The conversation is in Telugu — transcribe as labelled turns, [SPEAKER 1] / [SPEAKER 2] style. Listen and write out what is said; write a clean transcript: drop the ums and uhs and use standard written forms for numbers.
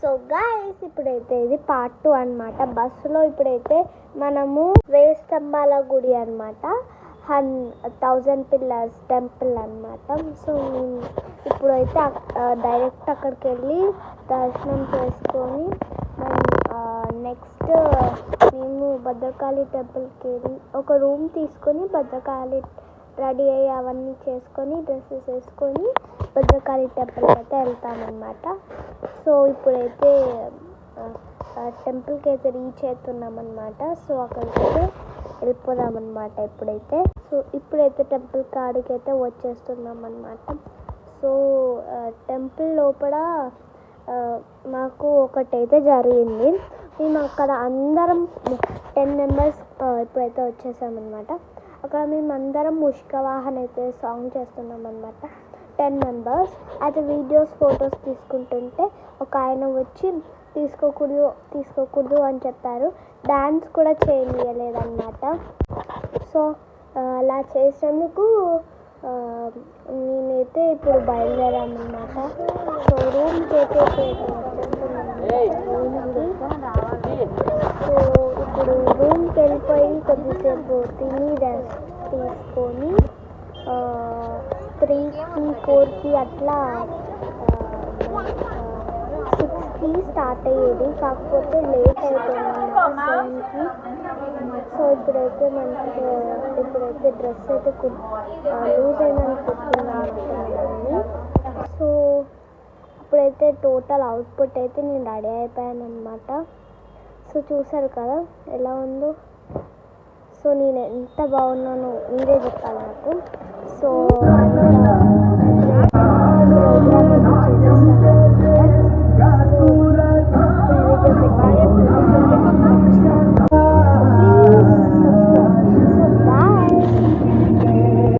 [SPEAKER 1] సో గైస్ ఇప్పుడైతే ఇది పార్ట్ 2 అనమాట. బస్సులో ఇప్పుడైతే మనము వేయి స్తంభాల గుడి అనమాట, 1000 పిల్లర్స్ టెంపుల్ అనమాట. సో మేము ఇప్పుడైతే డైరెక్ట్ అక్కడికి వెళ్ళి దర్శనం చేసుకొని నెక్స్ట్ మేము భద్రకాళి టెంపుల్కి వెళ్ళి ఒక రూమ్ తీసుకొని భద్రకాళి రెడీ అయ్యి అవన్నీ చేసుకొని డ్రెస్సెస్ వేసుకొని భద్రకాళి టెంపుల్కి అయితే వెళ్తామన్నమాట. సో ఇప్పుడైతే టెంపుల్కి అయితే రీచ్ అవుతున్నామన్నమాట. సో అక్కడికైతే వెళ్ళిపోదామన్నమాట ఇప్పుడైతే టెంపుల్ కాడికి అయితే వచ్చేస్తున్నాం అన్నమాట. సో టెంపుల్ లోపల మాకు ఒకటైతే జరిగింది. మేము అక్కడ అందరం 10 మెంబర్స్ ఇప్పుడైతే వచ్చేసామన్నమాట. అక్కడ మేము అందరం ముష్కవాహన్ అయితే సాంగ్ చేస్తున్నాం అన్నమాట. 10 మెంబర్స్ అయితే వీడియోస్ ఫొటోస్ తీసుకుంటుంటే ఒక ఆయన వచ్చి తీసుకోకూడదు అని చెప్పారు. డాన్స్ కూడా చేయలేదన్నమాట. సో అలా చేసేందుకు మేమైతే ఇప్పుడు బయలుదేరామన్నమాట. సో రూమ్కి అయితే సో ఇప్పుడు రూమ్కి వెళ్ళిపోయి కొద్దిసేపు తిని రెస్ట్ తీసుకొని 3కి 4కి అట్లా 6కి స్టార్ట్ అయ్యేది, కాకపోతే లేట్ అయిపోయింది 7కి. సో ఇప్పుడైతే డ్రెస్ అయితే లూజ్ అయిందని కుట్టుకున్నాను. సో ఇప్పుడైతే టోటల్ అవుట్పుట్ అయితే నేను రెడీ అయిపోయాను అనమాట. సో చూసారు కదా ఎలా ఉందో. సో నేను ఎంత బాగున్నానో మీరే చెప్పాలి నాకు. సో ప్రోగ్రామ్ చేసేసాను.